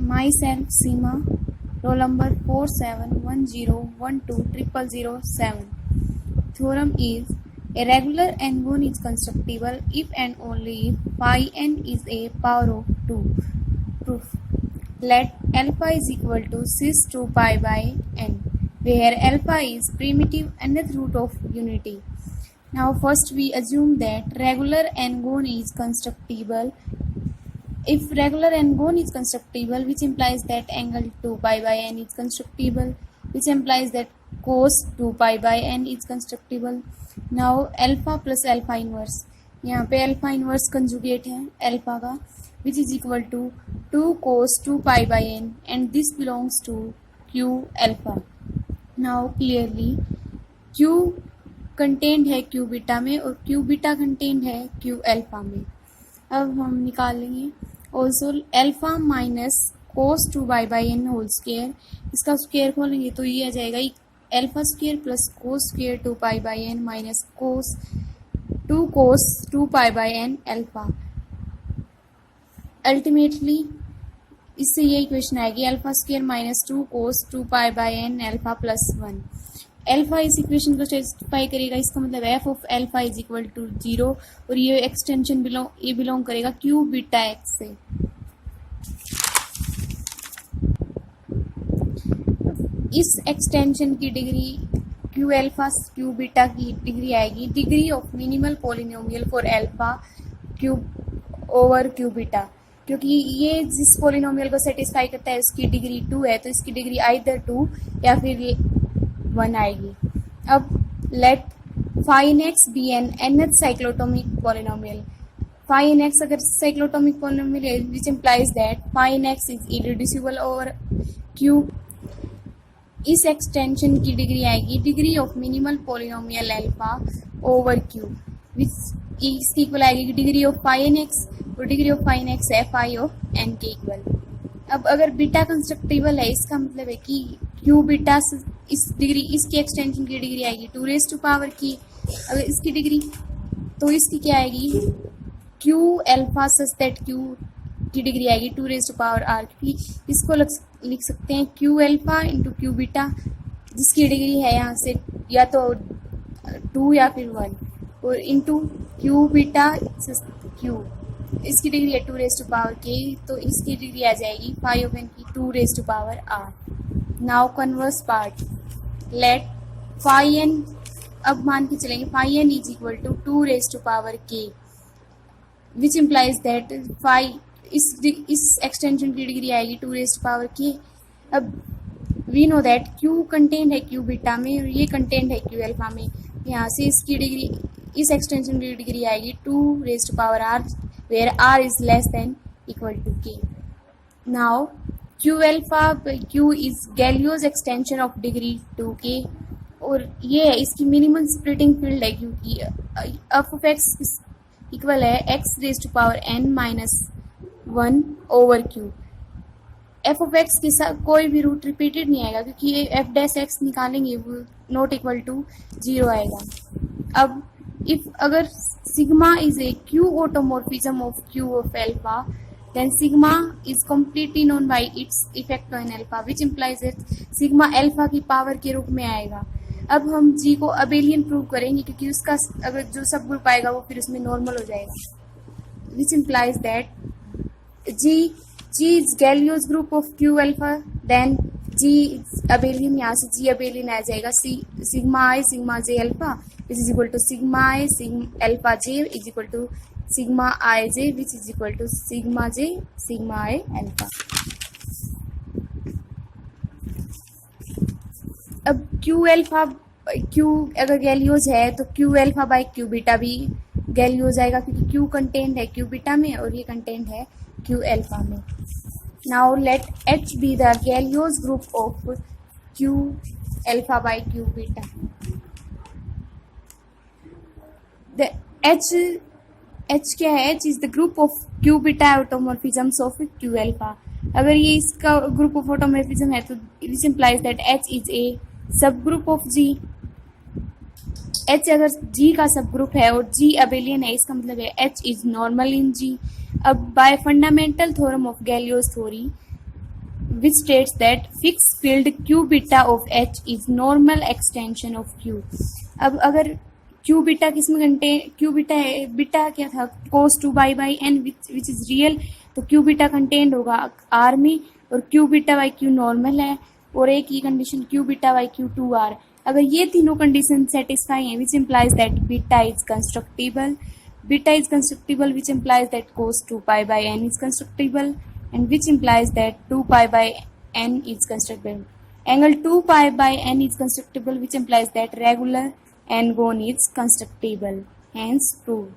Myself Seema, roll number 4710120007. Theorem is a regular n-gon is constructible if and only if phi n is a power of 2. Proof. Let alpha is equal to cis 2 pi by n, where alpha is primitive nth root of unity. Now first we assume that regular n-gon is constructible. If regular n-gon is constructible, which implies that angle 2 pi by n is constructible, which implies that cos 2 pi by n is constructible. Now alpha plus alpha inverse, यहाँ पे alpha inverse conjugate है alpha का, which is equal to 2 cos 2 pi by n, and this belongs to q alpha. Now clearly q content है q beta में और q beta content है q alpha में. अब हम निकालेंगे also alpha minus cos 2 pi by N whole square, इसका square खोलेंगे तो ये आ जाएगा alpha square plus cos square 2 pi by N minus cos 2 pi by N alpha. Ultimately इससे ये इक्वेशन आएगी alpha square minus 2 cos 2 pi by N alpha plus 1. Alpha इस इक्वेशन को सेटिस्फाई करेगा, इसका मतलब F of alpha is equal to 0 और ये एक्सटेंशन बिलोंग करेगा क्यू बीटा एक्स से. इस एक्सटेंशन की degree Q alpha Q beta की डिग्री आएगी degree of minimal polynomial for alpha cube over Q beta, क्योंकि ये जिस पॉलिनोमियल को सेटिस्फाई करता है उसकी डिग्री 2 है तो इसकी डिग्री आइदर 2 या फिर 1 आएगी. अब let phi n x be n nth cyclotomic polynomial. Phi n x अगर साइक्लोटोमिक पॉलिनोमियल है which implies that phi n x is irreducible over Q. इस एक्सटेंशन की डिग्री आएगी degree of minimal polynomial alpha over Q, which इसकी equal आएगी degree of phi n x और degree of phi n x है phi of n के equal. अब अगर बीटा कंस्ट्रक्टिबल है इसका मतलब है कि क्यू बीटा इस डिग्री इसकी एक्सटेंशन की डिग्री आएगी 2 रेज़ टू पावर की. अगर इसकी डिग्री तो इसकी क्या आएगी Q alpha such that Q की डिग्री आएगी 2 रेज़ टू पावर आर, क्योंकि इसको लिख सकते हैं Q alpha into Q beta जिसकी डिग्री है यहाँ से या तो 2 या फिर 1 और इंटू क्यू बीटा क्यू इसकी डिग्री है 2 रेज़ टू पावर के, तो इसकी डिग्री आ जाएगी फाई ऑफ एन की 2 raise to power R. Now converse part, let phi N, अब मान के चलेंगे phi N is equal to 2 raise to power K, which implies that phi इस एक्सटेंशन की डिग्री आएगी 2 रेज़ टू पावर के. अब we know that Q content है Q beta में और ये कंटेंट है क्यू अल्फा में. यहाँ से इसकी डिग्री इस एक्सटेंशन की डिग्री आएगी 2 raise to power R where r is less than equal to k. Now q alpha q is Galileo's extension of degree 2k और ये है इसकी मिनिमम स्प्लिटिंग फील्ड है क्योंकि f of x इक्वल है x raise to power n minus 1 over q. f of x के साथ कोई भी रूट रिपीटेड नहीं आएगा क्योंकि ये f डैश x निकालेंगे वो नॉट इक्वल टू 0 आएगा. अब if अगर sigma is a q automorphism of q of alpha, then sigma is completely known by its effect on alpha, which implies that sigma alpha की power के रूप में आएगा. अब हम g को अबेलियन प्रूव करेंगे क्योंकि उसका अगर जो सब ग्रुप आएगा वो फिर उसमें नॉर्मल हो जाएगा, which implies that g is Galileo's group of q alpha, then g is abelian, यहाँ से g abelian आ जाएगा sigma I sigma j alpha which is equal to sigma I sigma alpha j is equal to sigma I j which is equal to sigma j sigma I alpha. अब q alpha q अगर गैलियोज है तो q alpha by q beta भी गैलियोज आएगा क्योंकि q content है q beta में और ये कंटेंट है q alpha में. Now let H be the Galileo's group of q alpha by q beta. The H क्या है? H is the group of q beta automorphisms of q alpha. अगर ये इसका ग्रुप ऑफ ऑटोमॉर्फिज्म है तो this implies that H is a subgroup of G. H अगर G का सब ग्रुप है और G अबेलियन है इसका मतलब है H is normal in G. अब by fundamental theorem of Galois theory which states that fixed field q beta of h is normal extension of q. अब अगर q beta किस में कंटेन, q beta है, बीटा क्या था cos 2 pi by n which is real, तो q beta contained होगा r में, और q beta by q normal है, और एक ही condition q beta by q 2r. अगर ये तीनों कंडीशन सेटिस्फाई हैं, which implies that beta is constructible, beta is constructible, which implies that cos 2 pi by n is constructible, and which implies that 2 pi by n is constructible. Angle 2 pi by n is constructible, which implies that regular n-gon is constructible. Hence proved.